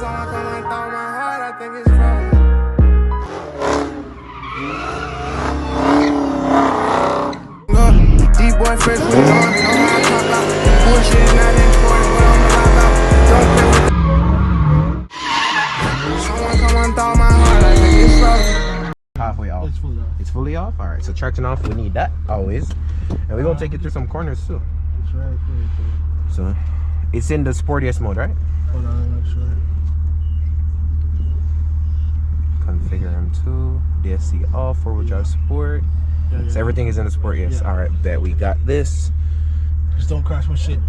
someone come and throw my heart, I think it's frozen. Deep boy fresh with it on, know how I pop out. Bullshit is not important, what I'ma pop out. Don't play with the... Someone come and throw my heart, I think it's frozen. Halfway off. It's fully off. It's fully off? Alright, so charging off, we need that always. And we're gonna take it through some corners too. It's right there. So it's in the sportiest mode, right? Hold on, I'm not sure. Configure M2, DSC off, forward drive sport. Yeah. So everything is in the sport, yes. Yeah. Alright, bet we got this. Just don't crash my shit.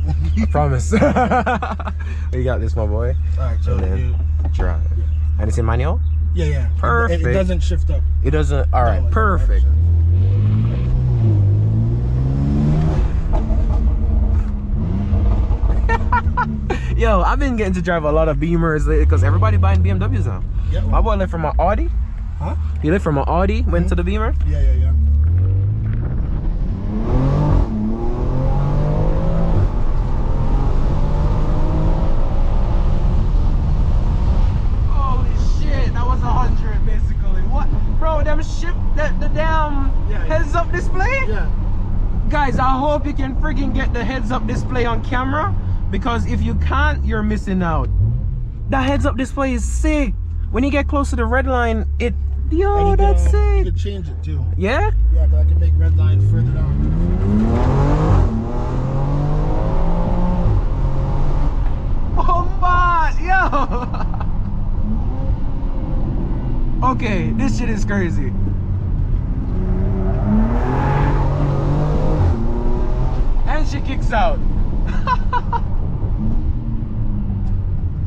I promise. We got this, my boy. Alright, so and then drive. Yeah. And it's in manual? Yeah. Perfect. It doesn't shift up. It doesn't. Alright, No, perfect. Yo, I've been getting to drive a lot of Beamers lately because everybody buying BMWs now. Yeah, well, My boy left from an Audi. huh? He left from an Audi, went to the Beamer. Yeah. Holy shit, that was 100 basically. What? Bro, them the damn heads-up display? Yeah. Guys, I hope you can freaking get the heads-up display on camera, because if you can't, you're missing out. The heads-up display is sick. When you get close to the red line, yo, that's sick. You can change it too. Yeah? Yeah, because I can make red line further down. Oh my, yo. Okay, this shit is crazy. And she kicks out.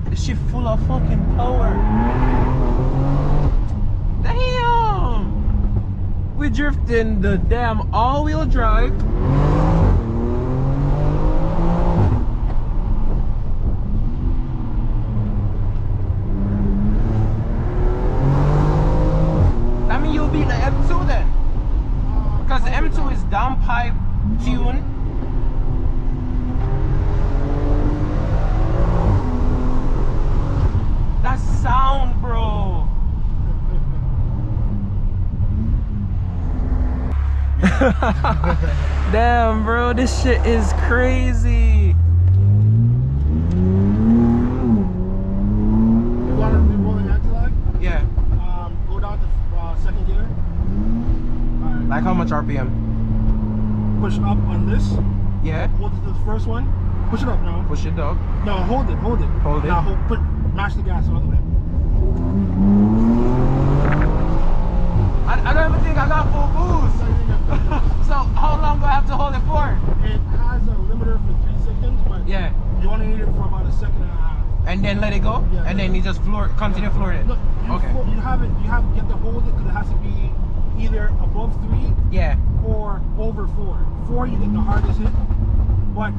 This shit full of fucking power. Damn. We drifting the damn all-wheel drive. That mean you'll beat the M2 then, because the M2 is downpipe tune. That sound, bro. Damn, bro, this shit is crazy. You want to be rolling anti-lag? Yeah. Go down to second gear. Alright. Like how much RPM? Push up on this. Yeah. Hold it to the first one. Push it up now. Push it, dog. No, hold it. Hold it. Now mash the gas all the way. I don't even think I got full boost. So how long do I have to hold it for? It has a limiter for 3 seconds, but Yeah. you want to need it for about 1.5 seconds. And then let it go? Yeah. And then you just continue flooring it? Look, Okay. You have to hold it because it has to be either above 3 Yeah. or over 4. 4 you get the hardest hit, but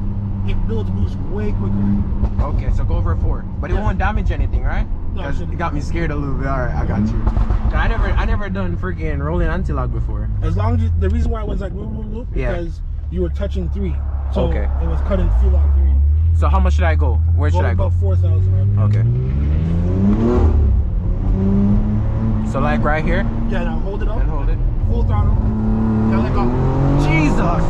it builds boost way quicker. Okay, so go over 4. But it Yeah. won't damage anything, right? No, it 'Cause shouldn't. it got me scared a little bit. Alright, I got you. I never done freaking rolling anti-lock before. As long as the reason why I was like whoop, whoop, whoop, Yeah. because you were touching 3, so Okay. it was cutting fuel out 3. So how much should I go? Where should I go? About 4,000. Okay. So like right here? Yeah, now hold it up. And hold it. Full throttle. Now let go. Jesus!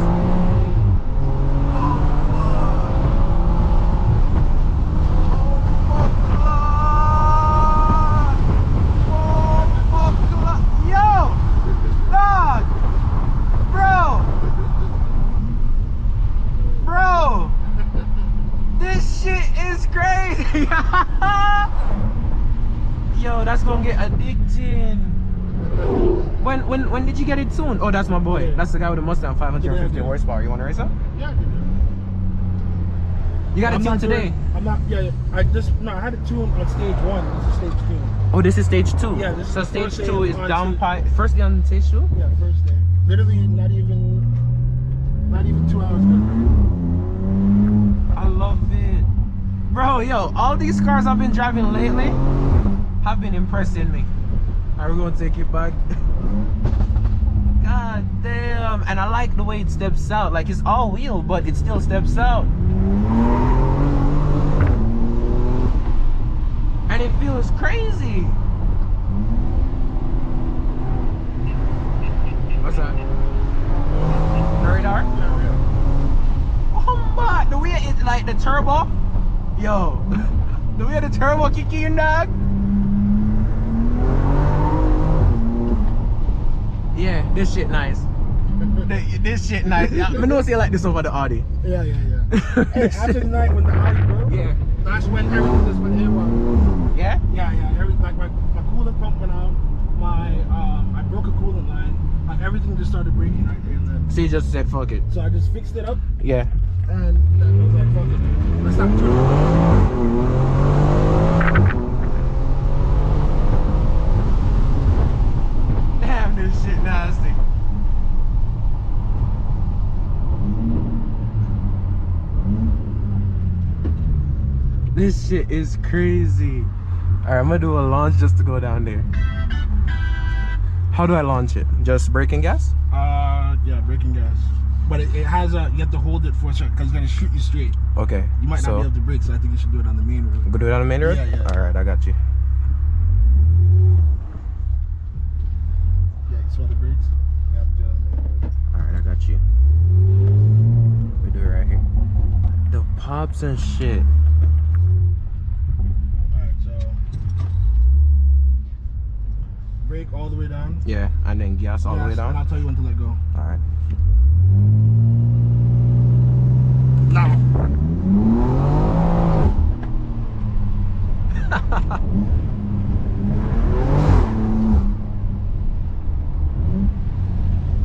Yo, that's gonna get addicting. When did you get it tuned? Oh, that's my boy. Yeah. That's the guy with the Mustang 550 Yeah. horsepower. You wanna race him? Yeah. You got it I'm tuned not today? doing- I'm not. Yeah. I had it tuned on stage 1. This is stage 2. Oh, this is stage 2. Yeah, this is so the stage first day 2 is on down stage- pipe. First day on stage 2? Yeah, first day. Literally not even 2 hours ago. I love it. Bro, yo, all these cars I've been driving lately have been impressing me. Alright, we're gonna take it back. God damn. And I like the way it steps out. Like, it's all wheel, but it still steps out. And shit feels crazy. What's that? The radar? Oh my, the way it's like the turbo. Yo, the way the turbo kick in, dog. Yeah, this shit nice. This shit nice. I know say like this over the Audi. Yeah. Hey, after the night when the Audi broke, Yeah. that's when everything just went haywire. Yeah? Yeah. Everything, like my coolant pump went out. I broke a coolant line. Everything just started breaking right there and then. So you just said fuck it. So I just fixed it up Yeah. and then I was like, fuck it. Let's not turn it. Damn, this shit nasty. This shit is crazy. Alright, I'm gonna do a launch just to go down there. How do I launch it? Just braking gas? Yeah, braking gas. But it has you have to hold it for a second because it's gonna shoot you straight. Okay. You might not be able to brake, so I think you should do it on the main road. Go do it on the main road? Yeah. Alright, I got you. Yeah, you smell the brakes? You have to do it on the main road. Alright, I got you. We do it right here. The pops and shit. Alright, so brake all the way down. Yeah, and then gas all the way And down. I'll tell you when to let go. Alright. Now.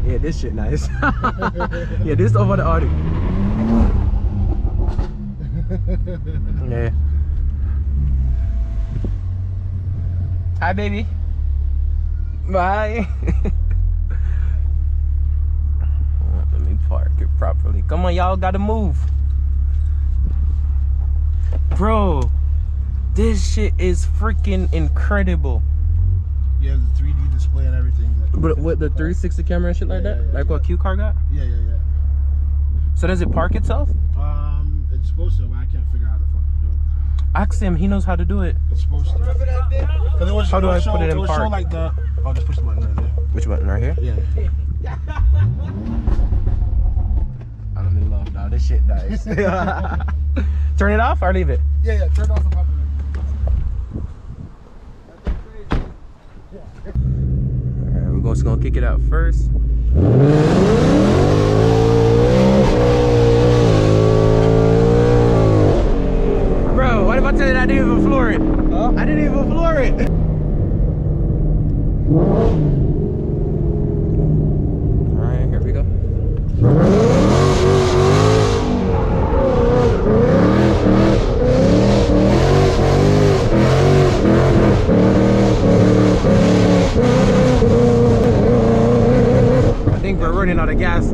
Yeah, this shit nice. Yeah, this over the Audi. Yeah. Hi, baby. Bye. Let me park it properly. Come on, y'all gotta move. Bro, this shit is freaking incredible. Yeah, the 3D display and everything. Like, But with the 360 camera and shit like that? Yeah, Like what Q car got? Yeah. So does it park itself? It's supposed to, but I can't figure out how the fuck to do it. Ask him, he knows how to do it. It's supposed to. How do I put it in show park? like the. Oh, just push the button right there. Which button, right here? Yeah. I'm in love now, this shit nice. Turn it off or leave it? Yeah. Turn it off and pop it Alright, we're just gonna kick it out first. Bro, what if I tell you that I didn't even floor it? Huh? I didn't even floor it. Alright, here we go. I think we're running out of gas.